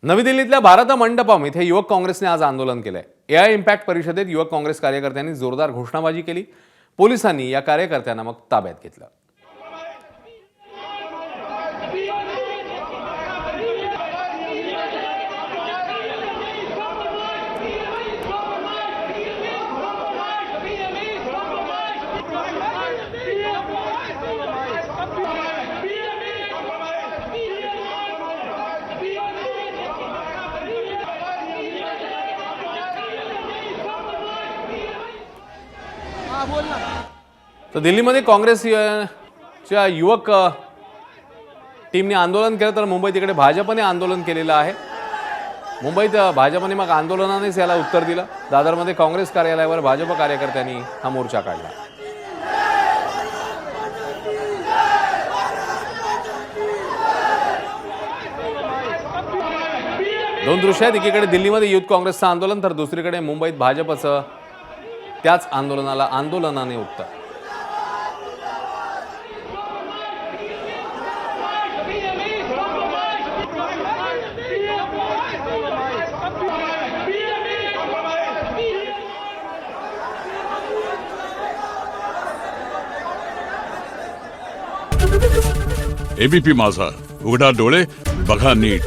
नवी दिल्लीतल्या भारत मंडपम इथे युवक काँग्रेसने आज आंदोलन केलंय। एआय इम्पॅक्ट परिषदेत युवक काँग्रेस कार्यकर्त्यांनी जोरदार घोषणाबाजी केली। पोलिसांनी या कार्यकर्त्यांना मग ताब्यात घेतलं। तर दिल्लीमध्ये काँग्रेसच्या युवक टीमने आंदोलन केलं, तर मुंबईत इकडे भाजपने आंदोलन केलेलं आहे। मुंबईत भाजपने मग आंदोलनानेच याला उत्तर दिलं। दादरमध्ये काँग्रेस कार्यालयावर भाजप कार्यकर्त्यांनी हा मोर्चा काढला। दोन दृश्य आहेत, एकीकडे दिल्लीमध्ये युथ काँग्रेसचं आंदोलन, तर दुसरीकडे मुंबईत भाजपचं त्याच आंदोलनाने उत्तर। एबीपी माझा, उघडा डोळे बघा नीट।